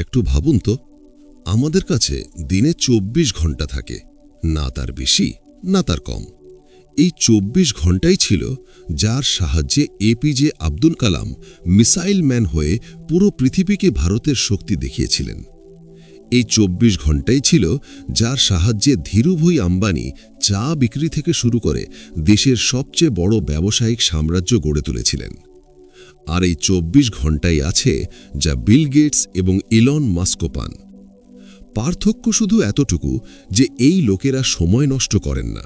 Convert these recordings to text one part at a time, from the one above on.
একটু ভাবুন তো, আমাদের কাছে দিনে ২৪ ঘন্টা থাকে, না তার বেশি না তার কম। এই ২৪ ঘন্টাই ছিল যার সাহায্যে APJ Abdul Kalam missile man হয়ে পুরো পৃথিবীকে ভারতের শক্তি দেখিয়েছিলেন। এই ২৪ ঘন্টাই ছিল যার সাহায্যে ধীরুভাই আম্বানি চা বিক্রি থেকে শুরু করে দেশের সবচেয়ে বড় ব্যবসায়িক সাম্রাজ্য গড়ে তুলেছিলেন। আর এই ২৪ ঘন্টাই আছে যা বিল গেটস এবং ইলন মাস্কও পান। পার্থক্য শুধু এতটুকু যে এই লোকেরা সময় নষ্ট করেন না,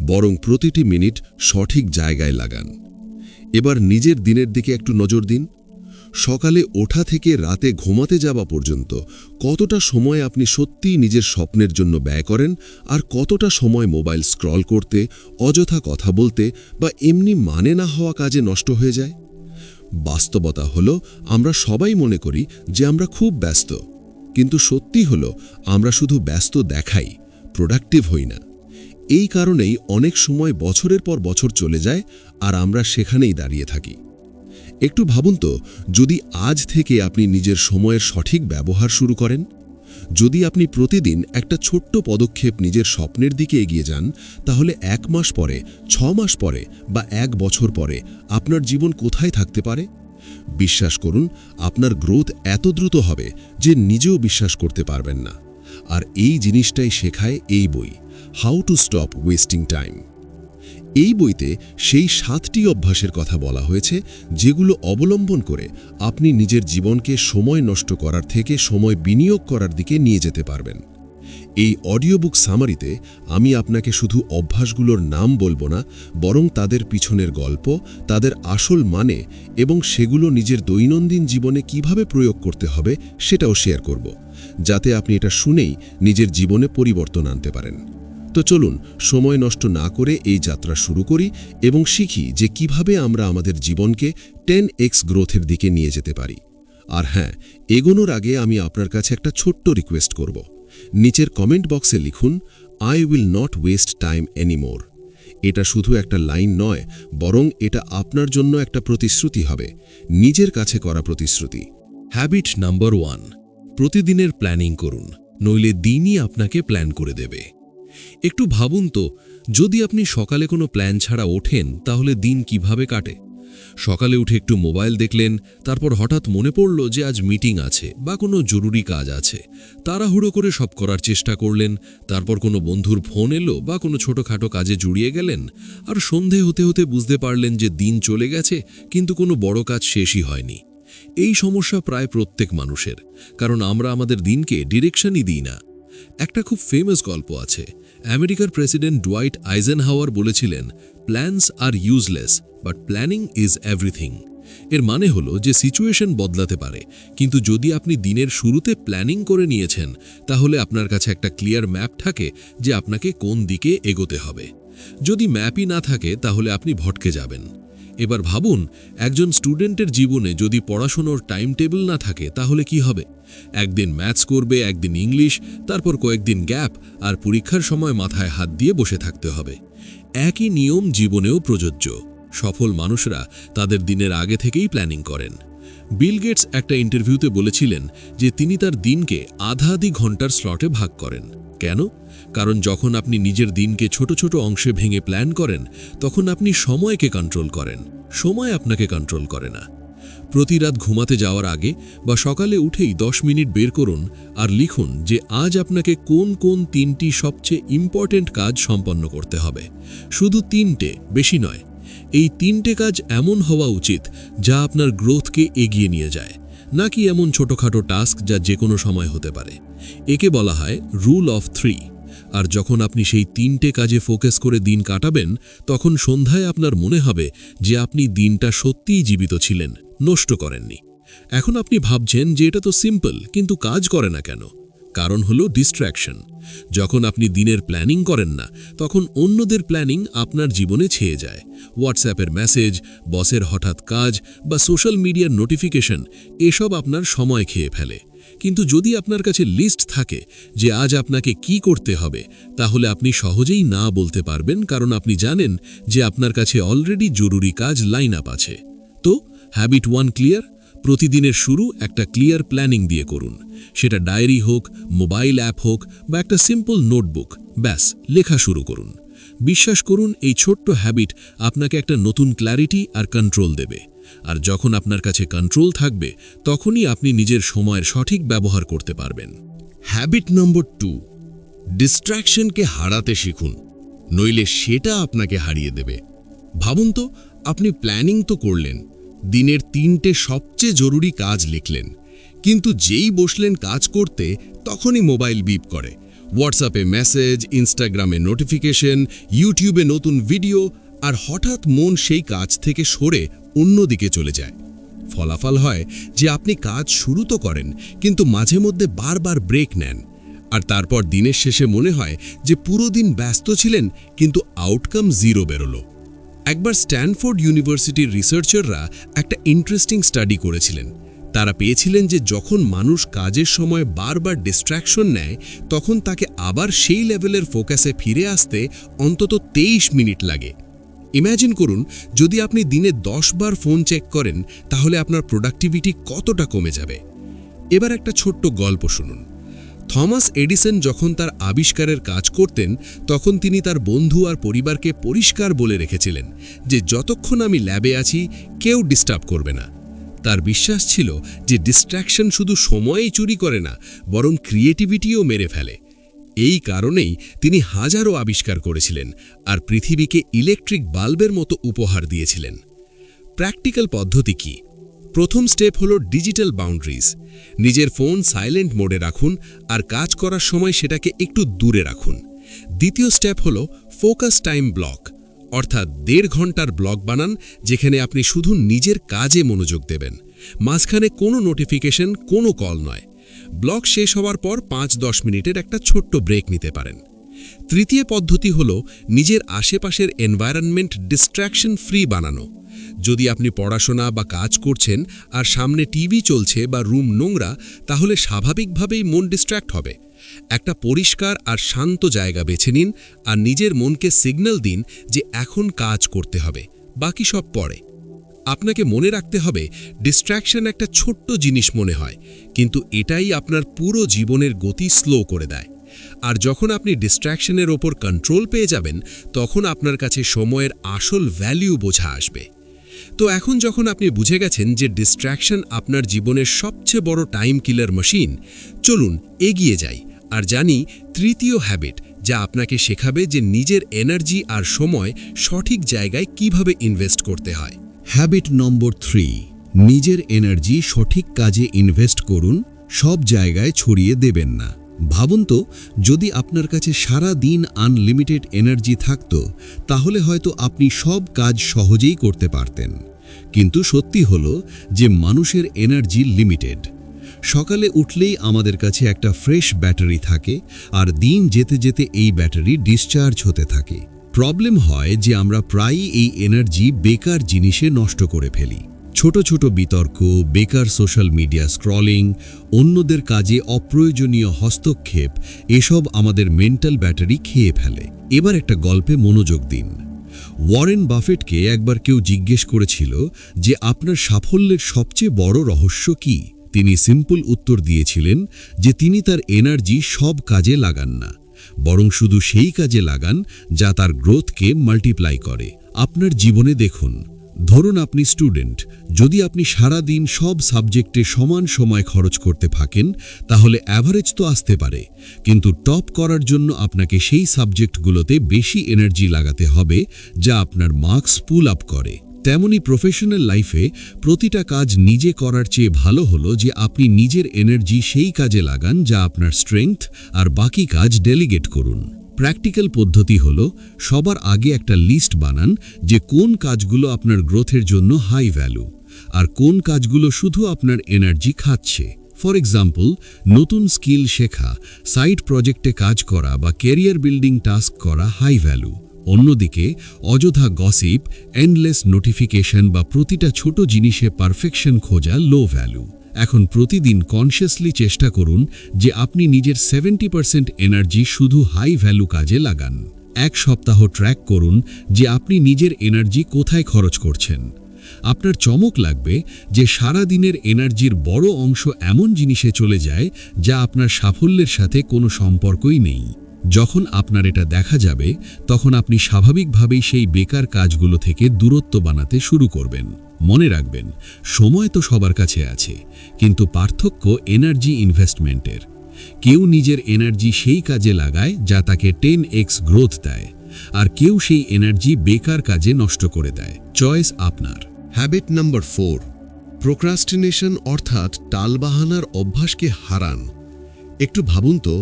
বরং প্রতিটি মিনিট সঠিক জায়গায় লাগান। এবার নিজের দিনের দিকে একটু নজর দিন। সকালে ওঠা থেকে রাতে ঘুমাতে যাওয়া পর্যন্ত কতটা সময় আপনি সত্যিই নিজের স্বপ্নের জন্য ব্যয় করেন, আর কতটা সময় মোবাইল স্ক্রল করতে, অযথা কথা বলতে বা এমনি মানে না হওয়া কাজে নষ্ট হয়ে যায়। বাস্তবতা হলো, আমরা সবাই মনে করি যে আমরা খুব ব্যস্ত, কিন্তু সত্যি হলো আমরা শুধু ব্যস্ত দেখাই, প্রোডাক্টিভ হই না। এই কারণেই অনেক সময় বছরের পর বছর চলে যায় আর আমরা সেখানেই দাঁড়িয়ে থাকি। একটু ভাবুন তো, যদি আজ থেকে আপনি নিজের সময়ের সঠিক ব্যবহার শুরু করেন, যদি আপনি প্রতিদিন একটা ছোট্ট পদক্ষেপ নিজের স্বপ্নের দিকে এগিয়ে যান, তাহলে ১ মাস পরে, ৬ মাস পরে বা ১ বছর পরে আপনার জীবন কোথায় থাকতে পারে? বিশ্বাস করুন, আপনার গ্রোথ এত দ্রুত হবে যে নিজেও বিশ্বাস করতে পারবেন না। আর এই জিনিসটাই শেখায় এই বই, how to stop wasting time. এই বইতে সেই ৭টি অভ্যাসের কথা বলা হয়েছে যেগুলো অবলম্বন করে আপনি নিজের জীবনকে সময় নষ্ট করার থেকে সময় বিনিয়োগ করার দিকে নিয়ে যেতে পারবেন। এই অডিও বুক সামারিতে আমি আপনাকে শুধু অভ্যাসগুলোর নাম বলবো না, বরং তাদের পিছনের গল্প, তাদের আসল মানে এবং সেগুলো নিজের দৈনন্দিন জীবনে কিভাবে প্রয়োগ করতে হবে সেটাও শেয়ার করব, যাতে আপনি এটা শুনেই নিজের জীবনে পরিবর্তন আনতে পারেন। তো চলুন, সময় নষ্ট না করে এই যাত্রা শুরু করি এবং শিখি যে কিভাবে আমরা আমাদের জীবনকে 10x গ্রোথের দিকে নিয়ে যেতে পারি। আর হ্যাঁ, এগোনোর আগে আমি আপনার কাছে একটা ছোট্ট রিকোয়েস্ট করব। নিচের কমেন্ট বক্সে লিখুন, I will not waste time anymore. এটা শুধু একটা লাইন নয়, বরং এটা আপনার জন্য একটা প্রতিশ্রুতি হবে, নিজের কাছে করা প্রতিশ্রুতি। হ্যাবিট নাম্বার 1, প্রতিদিনের প্ল্যানিং করুন, নইলে দিনই আপনাকে প্ল্যান করে দেবে। একটু ভাবুন তো, যদি আপনি সকালে কোনো প্ল্যান ছাড়া ওঠেন, তাহলে দিন কিভাবে কাটে? সকালে উঠে একটু মোবাইল দেখলেন, তারপর হঠাৎ মনে পড়ল যে আজ মিটিং আছে বা কোনো জরুরি কাজ আছে। তাড়াহুড়ো করে সব করার চেষ্টা করলেন, তারপর কোনো বন্ধুর ফোন এলো বা কোনো ছোটোখাটো কাজে জড়িয়ে গেলেন, আর সন্ধে হতে হতে বুঝতে পারলেন যে দিন চলে গেছে, কিন্তু কোনো বড় কাজ শেষই হয়নি। এই সমস্যা প্রায় প্রত্যেক মানুষের, কারণ আমরা আমাদের দিনকে ডিরেকশনই দিই না। একটা খুব ফেমাস গল্প আছে। আমেরিকার প্রেসিডেন্ট ডুয়াইট আইজেনহাওয়ার বলেছিলেন, plans are useless but planning is everything. এর মানে হলো যে সিচুয়েশন বদলাতে পারে, কিন্তু যদি আপনি দিনের শুরুতে প্ল্যানিং করে নিয়েছেন, তাহলে আপনার কাছে একটা ক্লিয়ার ম্যাপ থাকে যে আপনাকে কোন দিকে এগোতে হবে। যদি ম্যাপই না থাকে, তাহলে আপনি ভটকে যাবেন। এবার ভাবুন, একজন স্টুডেন্টের জীবনে যদি পড়াশোনার টাইম টেবিল না থাকে, তাহলে কি হবে? একদিন ম্যাথস করবে, একদিন ইংলিশ, তারপর কয়েকদিন গ্যাপ, আর পরীক্ষার সময় মাথায় হাত দিয়ে বসে থাকতে হবে। একই নিয়ম জীবনেও প্রযোজ্য। সফল মানুষরা তাদের দিনের আগে থেকেই প্ল্যানিং করেন। বিল গেটস একটা ইন্টারভিউতে বলেছিলেন যে তিনি তার দিনকে আধা ঘন্টার স্লটে ভাগ করেন। কেন? কারণ যখন আপনি নিজের দিনকে ছোট ছোট অংশে ভেঙে প্ল্যান করেন, তখন আপনি সময়কে কন্ট্রোল করেন, সময় আপনাকে কন্ট্রোল করে না। প্রতি রাত ঘুমাতে যাওয়ার আগে বা সকালে উঠেই 10 মিনিট বের করুন আর লিখুন যে আজ আপনাকে কোন কোন 3টি সবচেয়ে ইম্পর্টেন্ট কাজ সম্পন্ন করতে হবে। শুধু 3টে, বেশি নয়। এই 3টে কাজ এমন হওয়া উচিত যা আপনার গ্রোথকে এগিয়ে নিয়ে যায়, নাকি এমন ছোটখাটো টাস্ক যা যে কোনো সময় হতে পারে। একে বলা হয় রুল অফ 3। আর যখন আপনি সেই 3টে কাজে ফোকাস করে দিন কাটাবেন, তখন সন্ধ্যায় আপনার মনে হবে যে আপনি দিনটা সত্যিই জীবিত ছিলেন, নষ্ট করেননি। এখন আপনি ভাবছেন যে এটা তো সিম্পল, কিন্তু কাজ করে না কেন? কারণ হলো ডিস্ট্র্যাকশন। যখন আপনি দিনের প্ল্যানিং করেন না, তখন অন্যদের প্ল্যানিং আপনার জীবনে ছেয়ে যায়। হোয়াটসঅ্যাপের মেসেজ, বসের হঠাৎ কাজ বা সোশ্যাল মিডিয়ার নোটিফিকেশন, এসব আপনার সময় খেয়ে ফেলে। কিন্তু যদি আপনার কাছে লিস্ট থাকে যে আজ আপনাকে কি করতে হবে, তাহলে আপনি সহজেই না বলতে পারবেন, কারণ আপনি জানেন যে আপনার কাছে অলরেডি জরুরি কাজ লাইন আপ আছে। তো হ্যাবিট 1 ক্লিয়ার, প্রতিদিনের শুরু একটা ক্লিয়ার প্ল্যানিং দিয়ে করুন। সেটা ডায়েরি হোক, মোবাইল অ্যাপ হোক বা একটা সিম্পল নোটবুক, ব্যাস লেখা শুরু করুন। বিশ্বাস করুন, এই ছোট্ট হ্যাবিট আপনাকে একটা নতুন ক্ল্যারিটি আর কন্ট্রোল দেবে। আর যখন আপনার কাছে কন্ট্রোল থাকবে, তখনই আপনি নিজের সময়ের সঠিক ব্যবহার করতে পারবেন। হ্যাবিট নম্বর 2, ডিস্ট্র্যাকশনকে হারাতে শিখুন, নইলে সেটা আপনাকে হারিয়ে দেবে। ভাবুন তো, আপনি প্ল্যানিং তো করলেন, দিনের 3টে সবচেয়ে জরুরি কাজ লিখলেন, কিন্তু যেই বসলেন কাজ করতে তখনই মোবাইল বিপ করে। হোয়াটসঅ্যাপে মেসেজ, ইনস্টাগ্রামে নোটিফিকেশন, ইউটিউবে নতুন ভিডিও, আর হঠাৎ মন সেই কাজ থেকে সরে অন্যদিকে চলে যায়। ফলাফল হয় যে আপনি কাজ শুরু তো করেন, কিন্তু মাঝে মধ্যে বারবার ব্রেক নেন, আর তারপর দিনের শেষে মনে হয় যে পুরো দিন ব্যস্ত ছিলেন, কিন্তু আউটকাম 0 বেরোলো। একবার স্ট্যানফোর্ড ইউনিভার্সিটির রিসার্চাররা একটা ইন্টারেস্টিং স্টাডি করেছিলেন। তারা পেয়েছিলেন যে যখন মানুষ কাজের সময় বারবার ডিস্ট্র্যাকশন নেয়, তখন তাকে আবার সেই লেভেলের ফোকাসে ফিরে আসতে অন্তত 23 মিনিট লাগে। ইম্যাজিন করুন, যদি আপনি দিনে 10 বার ফোন চেক করেন, তাহলে আপনার প্রোডাক্টিভিটি কতটা কমে যাবে। এবার একটা ছোট্ট গল্প শুনুন। থমাস এডিসন যখন তার আবিষ্কারের কাজ করতেন, তখন তিনি তার বন্ধু আর পরিবারকে পরিষ্কার বলে রেখেছিলেন যে যতক্ষণ আমি ল্যাবে আছি, কেউ ডিস্টার্ব করবে না। তার বিশ্বাস ছিল যে ডিস্ট্র্যাকশন শুধু সময়ই চুরি করে না, বরং ক্রিয়েটিভিটিও মেরে ফেলে। এই কারণেই তিনি হাজারো আবিষ্কার করেছিলেন আর পৃথিবীকে ইলেকট্রিক বাল্বের মতো উপহার দিয়েছিলেন। প্র্যাকটিক্যাল পদ্ধতি কি? প্রথম স্টেপ হলো ডিজিটাল বাউন্ডারিজ। নিজের ফোন সাইলেন্ট মোডে রাখুন আর কাজ করার সময় সেটাকে একটু দূরে রাখুন। দ্বিতীয় স্টেপ হলো ফোকাস টাইম ব্লক, অর্থাৎ 1.5 ঘন্টার ব্লক বানান, যেখানে আপনি শুধু নিজের কাজে মনোযোগ দেবেন। মাঝখানে কোনো নোটিফিকেশন, কোনো কল নয়। ব্লক শেষ হওয়ার পর 5-10 মিনিটের একটা ছোট্ট ব্রেক নিতে পারেন। তৃতীয় পদ্ধতি হলো নিজের আশেপাশের এনভায়রনমেন্ট ডিস্ট্র্যাকশন ফ্রি বানানো। যদি আপনি পড়াশোনা বা কাজ করছেন আর সামনে টিভি চলছে বা রুম নোংরা, তাহলে স্বাভাবিকভাবেই মন ডিস্ট্র্যাক্ট হবে। একটা পরিষ্কার আর শান্ত জায়গা বেছে নিন আর নিজের মনকে সিগন্যাল দিন যে এখন কাজ করতে হবে, বাকি সব পরে। আপনাকে মনে রাখতে হবে, ডিস্ট্র্যাকশন একটা ছোট্ট জিনিস মনে হয়, কিন্তু এটাই আপনার পুরো জীবনের গতি স্লো করে দেয়। আর যখন আপনি ডিস্ট্র্যাকশনের ওপর কন্ট্রোল পেয়ে যাবেন, তখন আপনার কাছে সময়ের আসল ভ্যালু বোঝা আসবে। তো এখন যখন আপনি বুঝে গেছেন যে ডিস্ট্র্যাকশন আপনার জীবনের সবচেয়ে বড় টাইম কিলার মেশিন, চলুন এগিয়ে যাই আর জানি তৃতীয় হ্যাবিট, যা আপনাকে শেখাবে যে নিজের এনার্জি আর সময় সঠিক জায়গায় কিভাবে ইনভেস্ট করতে হয়। হ্যাবিট নম্বর 3, নিজের এনার্জি সঠিক কাজে ইনভেস্ট করুন, সব জায়গায় ছড়িয়ে দেবেন না। ভাবুন তো, যদি আপনার কাছে সারা দিন আনলিমিটেড এনার্জি থাকত, তাহলে হয়তো আপনি সব কাজ সহজেই করতে পারতেন। কিন্তু সত্যি হলো যে মানুষের এনার্জি লিমিটেড। সকালে উঠলেই আমাদের কাছে একটা ফ্রেশ ব্যাটারি থাকে, আর দিন যেতে যেতে এই ব্যাটারি ডিসচার্জ হতে থাকে। প্রবলেম হয় যে আমরা প্রায়ই এই এনার্জি বেকার জিনিসে নষ্ট করে ফেলি। ছোট ছোট বিতর্ক, বেকার সোশ্যাল মিডিয়া স্ক্রলিং, অন্যদের কাজে অপ্রয়োজনীয় হস্তক্ষেপ, এসব আমাদের মেন্টাল ব্যাটারি খেয়ে ফেলে। এবার একটা গল্পে মনোযোগ দিন। ওয়ারেন বাফেটকে একবার কেউ জিজ্ঞেস করেছিল যে আপনার সাফল্যের সবচেয়ে বড় রহস্য কী? তিনি সিম্পল উত্তর দিয়েছিলেন যে তিনি তার এনার্জি সব কাজে লাগান না, বরং শুধু সেই কাজে লাগান যা তার গ্রোথকে মাল্টিপ্লাই করে। আপনার জীবনে দেখুন, ধরুন আপনি স্টুডেন্ট, যদি আপনি সারা দিন সব সাবজেক্টে সমান সময় খরচ করতে থাকেন, তাহলে অ্যাভারেজ তো আসতে পারে, কিন্তু টপ করার জন্য আপনাকে সেই সাবজেক্টগুলোতে বেশি এনার্জি লাগাতে হবে যা আপনার মার্কস পুল আপ করে। তেমনি প্রফেশনাল লাইফে প্রতিটা কাজ নিজে করার চেয়ে ভালো হলো যে আপনি নিজের এনার্জি সেই কাজে লাগান যা আপনার স্ট্রেংথ, আর বাকি কাজ ডেলিগেট করুন। প্র্যাকটিক্যাল পদ্ধতি হলো, সবার আগে একটা লিস্ট বানান যে কোন কাজগুলো আপনার গ্রোথের জন্য হাই ভ্যালু, আর কোন কাজগুলো শুধু আপনার এনার্জি খাচ্ছে। ফর এক্সাম্পল, নতুন স্কিল শেখা, সাইড প্রজেক্টে কাজ করা বা ক্যারিয়ার বিল্ডিং টাস্ক করা হাই ভ্যালু। অন্যদিকে অযথা গসিপ, এন্ডলেস নোটিফিকেশন বা প্রতিটা ছোট জিনিসে পারফেকশন খোঁজা লো ভ্যালু। এখন প্রতিদিন কনসিয়াসলি চেষ্টা করুন যে আপনি নিজের 70% এনার্জি শুধু হাই ভ্যালু কাজে লাগান। 1 সপ্তাহ ট্র্যাক করুন যে আপনি নিজের এনার্জি কোথায় খরচ করছেন। আপনার চমক লাগবে যে সারা দিনের এনার্জির বড় অংশ এমন জিনিসে চলে যায় যা আপনার সাফল্যের সাথে কোনো সম্পর্কই নেই। যখন আপনার এটা দেখা যাবে তখন আপনি স্বাভাবিকভাবেই সেই বেকার কাজগুলো থেকে দূরত্ব বানাতে শুরু করবেন। মনে রাখবেন, সময় তো সবার কাছে আছে, কিন্তু পার্থক্য এনার্জি ইনভেস্টমেন্টের। কেউ নিজের এনার্জি সেই কাজে লাগায় যা তাকে 10x গ্রোথ দেয়, আর কেউ সেই এনার্জি বেকার কাজে নষ্ট করে দেয়। চয়েস আপনার। হ্যাবিট নাম্বার 4, প্রোক্রাস্টিনেশন অর্থাৎ টালবাহানার অভ্যাসকে হারান। একটু ভাবুন তো,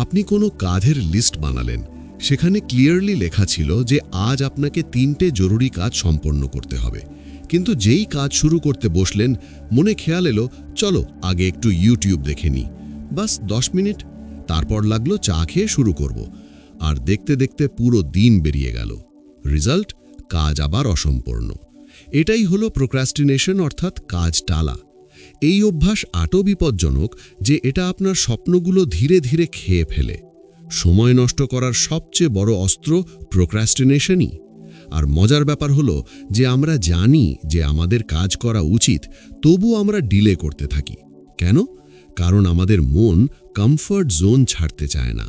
আপনি কোনো কাজের লিস্ট বানালেন, সেখানে ক্লিয়ারলি লেখা ছিল যে আজ আপনাকে 3টে জরুরি কাজ সম্পন্ন করতে হবে, কিন্তু যেই কাজ শুরু করতে বসলেন মনে খেয়াল এলো চলো আগে একটু ইউটিউব দেখে নিই, বাস 10 মিনিট, তারপর লাগলো চা খেয়ে শুরু করব, আর দেখতে দেখতে পুরো দিন বেরিয়ে গেল। রেজাল্ট, কাজ আবার অসম্পূর্ণ। এটাই হলো প্রোক্রাস্টিনেশন অর্থাৎ কাজ টালা। এই অভ্যাস এত বিপজ্জনক যে এটা আপনার স্বপ্নগুলো ধীরে ধীরে খেয়ে ফেলে। সময় নষ্ট করার সবচেয়ে বড় অস্ত্র প্রোক্রাস্টিনেশনই। আর মজার ব্যাপার হলো যে আমরা জানি যে আমাদের কাজ করা উচিত, তবু আমরা ডিলে করতে থাকি। কেন? কারণ আমাদের মন কমফর্ট জোন ছাড়তে চায় না।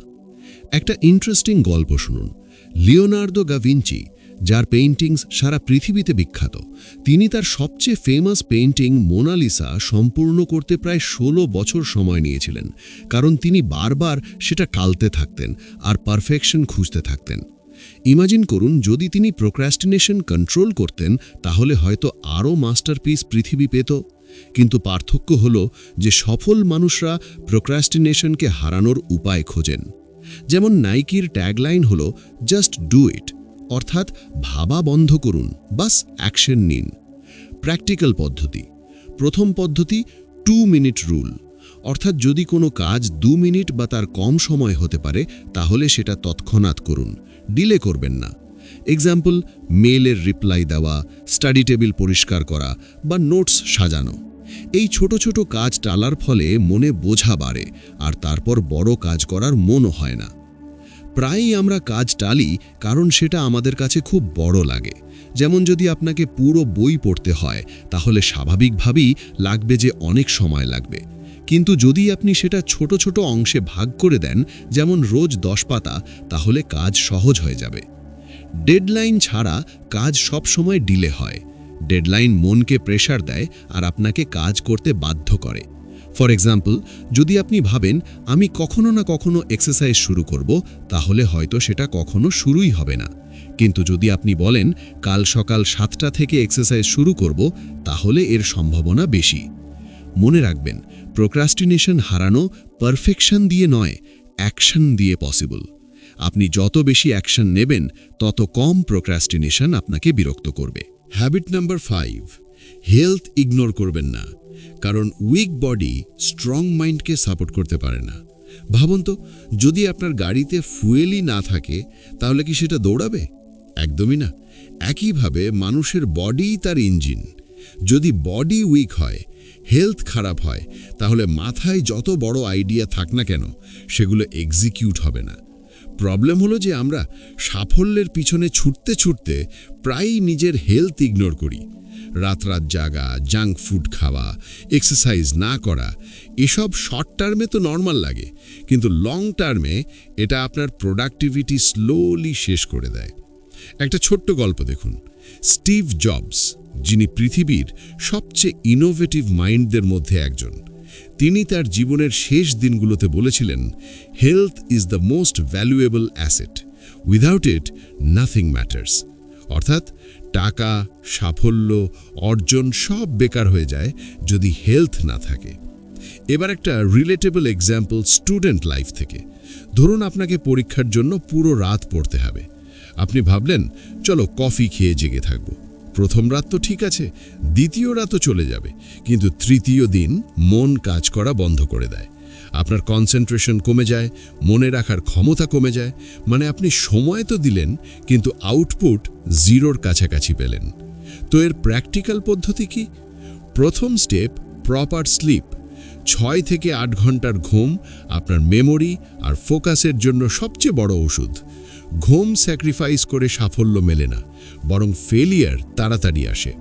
একটা ইন্টারেস্টিং গল্প শুনুন। লিওনার্দো দা ভিঞ্চি, যার পেইন্টিংস সারা পৃথিবীতে বিখ্যাত, তিনি তার সবচেয়ে ফেমাস পেইন্টিং মোনালিসা সম্পূর্ণ করতে প্রায় 16 বছর সময় নিয়েছিলেন, কারণ তিনি বারবার সেটা টালতে থাকতেন আর পারফেকশন খুঁজতে থাকতেন। ইমাজিন করুন, যদি তিনি প্রোক্রাস্টিনেশন কন্ট্রোল করতেন তাহলে হয়তো আরও মাস্টারপিস পৃথিবী পেত। কিন্তু পার্থক্য হলো যে সফল মানুষরা প্রোক্রাস্টিনেশনকে হারানোর উপায় খোঁজেন। যেমন নাইকির ট্যাগলাইন হলো জাস্ট ডু ইট, অর্থাৎ ভাবা বন্ধ করুন, বাস অ্যাকশন নিন। প্র্যাকটিক্যাল পদ্ধতি। প্রথম পদ্ধতি 2 মিনিট রুল, অর্থাৎ যদি কোনো কাজ 2 মিনিট বা তার কম সময় হতে পারে তাহলে সেটা তৎক্ষণাৎ করুন, ডিলে করবেন না। এক্সাম্পল, মেইলের রিপ্লাই দেওয়া, স্টাডি টেবিল পরিষ্কার করা বা নোটস সাজানো। এই ছোট ছোট কাজ টালার ফলে মনে বোঝা বাড়ে আর তারপর বড় কাজ করার মনও হয় না। প্রায়ই আমরা কাজ টালি কারণ সেটা আমাদের কাছে খুব বড় লাগে। যেমন যদি আপনাকে পুরো বই পড়তে হয় তাহলে স্বাভাবিকভাবেই লাগবে যে অনেক সময় লাগবে, কিন্তু যদি আপনি সেটা ছোট ছোট অংশে ভাগ করে দেন, যেমন রোজ 10 পাতা, তাহলে কাজ সহজ হয়ে যাবে। ডেডলাইন ছাড়া কাজ সব সময় ডিলে হয়। ডেডলাইন মনকে প্রেসার দেয় আর আপনাকে কাজ করতে বাধ্য করে। ফর এক্সাম্পল, যদি আপনি ভাবেন আমি কখনো না কখনো এক্সারসাইজ শুরু করব, তাহলে হয়তো সেটা কখনো শুরুই হবে না। কিন্তু যদি আপনি বলেন কাল সকাল 7টা থেকে এক্সারসাইজ শুরু করব, তাহলে এর সম্ভাবনা বেশি। মনে রাখবেন, প্রোক্রাস্টিনেশন হারানো পারফেকশন দিয়ে নয়, অ্যাকশন দিয়ে পসিবল। আপনি যত বেশি অ্যাকশন নেবেন তত কম প্রোক্রাস্টিনেশন আপনাকে বিরক্ত করবে। হ্যাবিট নাম্বার 5, হেলথ ইগনোর করবেন না, কারণ উইক বডি স্ট্রং মাইন্ডকে সাপোর্ট করতে পারে না। ভাবুন তো, যদি আপনার গাড়িতে ফুয়েলই না থাকে তাহলে কি সেটা দৌড়াবে? একদমই না। একইভাবে মানুষের বডিই তার ইঞ্জিন। যদি বডি উইক হয়, হেলথ খারাপ হয়, তাহলে মাথায় যত বড় আইডিয়া থাক না কেন সেগুলো এক্সিকিউট হবে না। প্রবলেম হলো যে আমরা সাফল্যের পিছনে ছুটতে ছুটতে প্রায়ই নিজের হেলথ ইগনোর করি। রাত জাগা, জাঙ্ক ফুড খাওয়া, এক্সারসাইজ না করা, এসব শর্ট টার্মে তো নর্মাল লাগে, কিন্তু লং টার্মে এটা আপনার প্রোডাক্টিভিটি স্লোলি শেষ করে দেয়। একটা ছোট্ট গল্প দেখুন। স্টিভ জবস, যিনি পৃথিবীর সবচেয়ে ইনোভেটিভ মাইন্ডদের মধ্যে একজন, তিনি তার জীবনের শেষ দিনগুলোতে বলেছিলেন, health is the most valuable asset, without it nothing matters. অর্থাৎ টাকা, সাফল্য, অর্জন সব বেকার হয়ে যায় যদি হেলথ না থাকে। এবার একটা রিলেটেবল এক্সাম্পল স্টুডেন্ট লাইফ থেকে। ধরুন আপনাকে পরীক্ষার জন্য পুরো রাত পড়তে হবে। আপনি ভাবলেন চলো কফি খেয়ে জেগে থাকবো। প্রথম রাত তো ঠিক আছে, দ্বিতীয় রাতও চলে যাবে, কিন্তু তৃতীয় দিন মন কাজ করা বন্ধ করে দেয়। আপনার কনসেন্ট্রেশন কমে যায়, মনে রাখার ক্ষমতা কমে যায়। মানে আপনি সময় তো দিলেন কিন্তু আউটপুট 0-র কাছাকাছি পেলেন। তো এর প্র্যাকটিক্যাল পদ্ধতি কি? প্রথম স্টেপ, প্রপার স্লিপ। 6 থেকে 8 ঘন্টার ঘুম আপনার মেমোরি আর ফোকাসের জন্য সবচেয়ে বড় ওষুধ। ঘুম স্যাক্রিফাইস করে সাফল্য মেলে না, বরং ফেলিয়ার তাড়াতাড়ি আসে।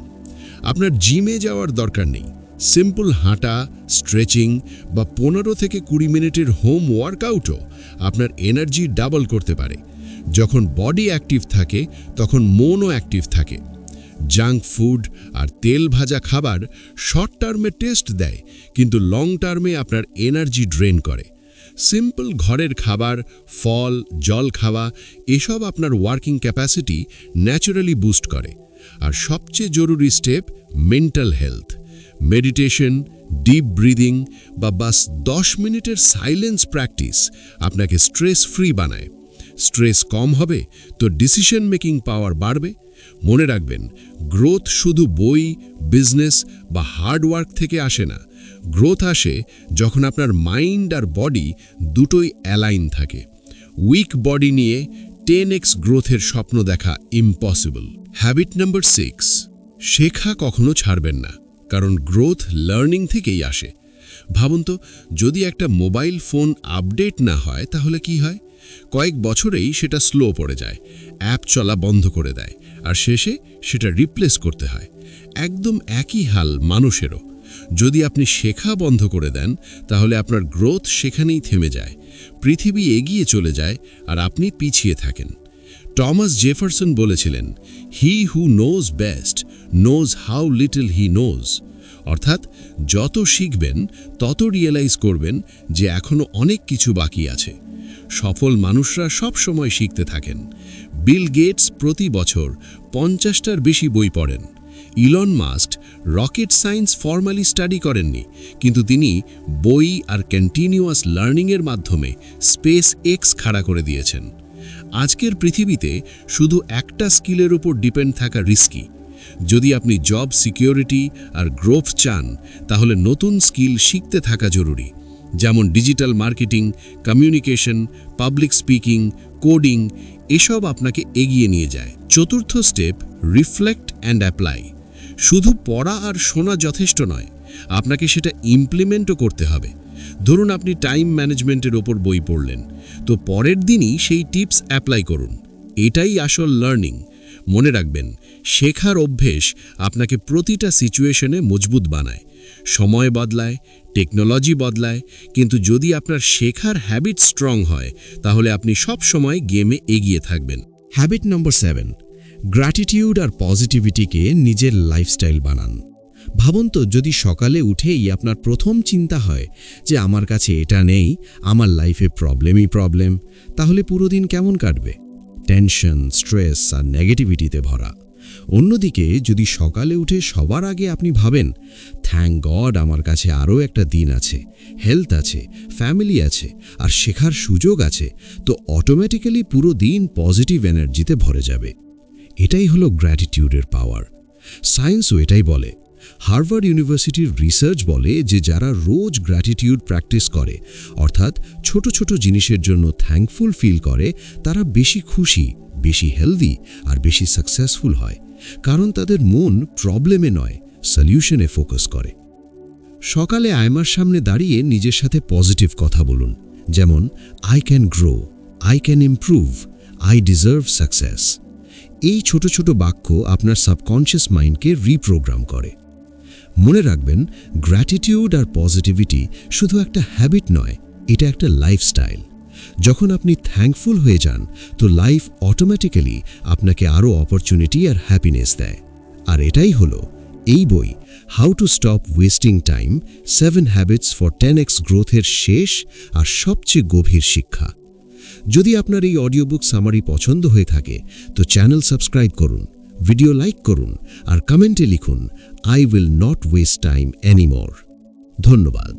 আপনার জিমে যাওয়ার দরকার নেই। সিম্পল হাঁটা, স্ট্রেচিং বা 15 থেকে 20 মিনিটের হোম ওয়ার্কআউটও আপনার এনার্জি ডাবল করতে পারে। যখন বডি অ্যাক্টিভ থাকে তখন মনও অ্যাক্টিভ থাকে। জাঙ্ক ফুড আর তেল ভাজা খাবার শর্ট টার্মে টেস্ট দেয়, কিন্তু লং টার্মে আপনার এনার্জি ড্রেন করে। সিম্পল ঘরের খাবার, ফল, জল খাওয়া এসব আপনার ওয়ার্কিং ক্যাপাসিটি ন্যাচারালি বুস্ট করে। আর সবচেয়ে জরুরি step, mental health. Meditation, deep breathing বা বাস 10 মিনিটের সাইলেন্স প্র্যাকটিস আপনাকে স্ট্রেস ফ্রি বানায়। স্ট্রেস কম হবে তো ডিসিশন মেকিং পাওয়ার বাড়বে। মনে রাখবেন, গ্রোথ শুধু বই, বিজনেস বা হার্ডওয়ার্ক থেকে আসে না। গ্রোথ আসে যখন আপনার মাইন্ড আর বডি দুটোই অ্যালাইন থাকে। উইক বডি নিয়ে 10x গ্রোথের স্বপ্ন দেখা ইম্পসিবল। হ্যাবিট নাম্বার 6, শেখা কখনো ছাড়বেন না, কারণ গ্রোথ লার্নিং থেকেই আসে। ভাবুন তো, যদি একটা মোবাইল ফোন আপডেট না হয় তাহলে কি হয়? কয়েক বছরেই সেটা স্লো পড়ে যায়, অ্যাপ চলা বন্ধ করে দেয়, আর শেষে সেটা রিপ্লেস করতে হয়। একদম একই হাল মানুষেরও। যদি আপনি শেখা বন্ধ করে দেন তাহলে আপনার গ্রোথ সেখানেই থেমে যায়। পৃথিবী এগিয়ে চলে যায় আর আপনি পিছিয়ে থাকেন। টমাস জেফারসন বলেছিলেন, he who knows best knows how little he knows. অর্থাৎ যত শিখবেন তত রিয়েলাইজ করবেন যে এখনও অনেক কিছু বাকি আছে। সফল মানুষরা সব সময় শিখতে থাকেন। বিল গেটস প্রতি বছর 50টার বেশি বই পড়েন। Elon Musk rocket science formally study করেননি, কিন্তু তিনি বই আর কন্টিনিউয়াস লার্নিংয়ের মাধ্যমে স্পেস এক্স খাড়া করে দিয়েছেন। আজকের পৃথিবীতে শুধু একটা স্কিলের উপর ডিপেন্ড থাকা রিস্কি। যদি আপনি জব সিকিউরিটি আর গ্রোথ চান তাহলে নতুন স্কিল শিখতে থাকা জরুরি, যেমন digital marketing, communication, public speaking, coding. এসব আপনাকে এগিয়ে নিয়ে যায়। চতুর্থ স্টেপ, রিফ্লেক্ট অ্যান্ড অ্যাপ্লাই। শুধু পড়া আর শোনা যথেষ্ট নয়, আপনাকে সেটা ইমপ্লিমেন্টও করতে হবে। ধরুন আপনি টাইম ম্যানেজমেন্টের ওপর বই পড়লেন, তো পরের দিনই সেই টিপস অ্যাপ্লাই করুন। এটাই আসল লার্নিং। মনে রাখবেন, শেখার অভ্যেস আপনাকে প্রতিটা সিচুয়েশনে মজবুত বানায়। সময় বদলায়, টেকনোলজি বদলায়, কিন্তু যদি আপনার শেখার হ্যাবিট স্ট্রং হয় তাহলে আপনি সব সময় গেমে এগিয়ে থাকবেন। হ্যাবিট নম্বর 7, গ্র্যাটিটিউড আর পজিটিভিটিকে নিজের লাইফস্টাইল বানান। ভাবুন তো, যদি সকালে উঠেই আপনার প্রথম চিন্তা হয় যে আমার কাছে এটা নেই, আমার লাইফে প্রবলেম, তাহলে পুরো দিন কেমন কাটবে? টেনশন, স্ট্রেস আর নেগেটিভিটিতে ভরা। অন্যদিকে যদি সকালে উঠে সবার আগে আপনি ভাবেন, থ্যাঙ্ক গড আমার কাছে আরও একটা দিন আছে, হেলথ আছে, ফ্যামিলি আছে আর শেখার সুযোগ আছে, তো অটোমেটিক্যালি পুরো দিন পজিটিভ এনার্জিতে ভরে যাবে। এটাই হলো গ্র্যাটিটিউডের পাওয়ার। সায়েন্সও এটাই বলে। হার্ভার্ড ইউনিভার্সিটির রিসার্চ বলে যে যারা রোজ গ্র্যাটিটিউড প্র্যাকটিস করে, অর্থাৎ ছোট ছোট জিনিসের জন্য থ্যাঙ্কফুল ফিল করে, তারা বেশি খুশি, বেশি হেলদি আর বেশি সাকসেসফুল হয়, কারণ তাদের মন প্রবলেমে নয়, সলিউশনে ফোকাস করে। সকালে আয়নার সামনে দাঁড়িয়ে নিজের সাথে পজিটিভ কথা বলুন, যেমন I can grow, I can improve, I deserve success. এই ছোট ছোট বাক্য আপনার সাবকনশিয়াস মাইন্ডকে রিপ্রোগ্রাম করে। মনে রাখবেন, গ্র্যাটিটিউড আর পজিটিভিটি শুধু একটা হ্যাবিট নয়, এটা একটা লাইফস্টাইল। যখন আপনি থ্যাঙ্কফুল হয়ে যান তো লাইফ অটোমেটিক্যালি আপনাকে আরও অপরচুনিটি আর হ্যাপিনেস দেয়। আর এটাই হলো এই বই how to stop wasting time, 7 habits for 10x গ্রোথের শেষ আর সবচেয়ে গভীর শিক্ষা। যদি আপনার এই অডিও বুক সামারি পছন্দ হয়ে থাকে তো চ্যানেল সাবস্ক্রাইব করুন, ভিডিও লাইক করুন আর কমেন্টে লিখুন, I will not waste time anymore. ধন্যবাদ।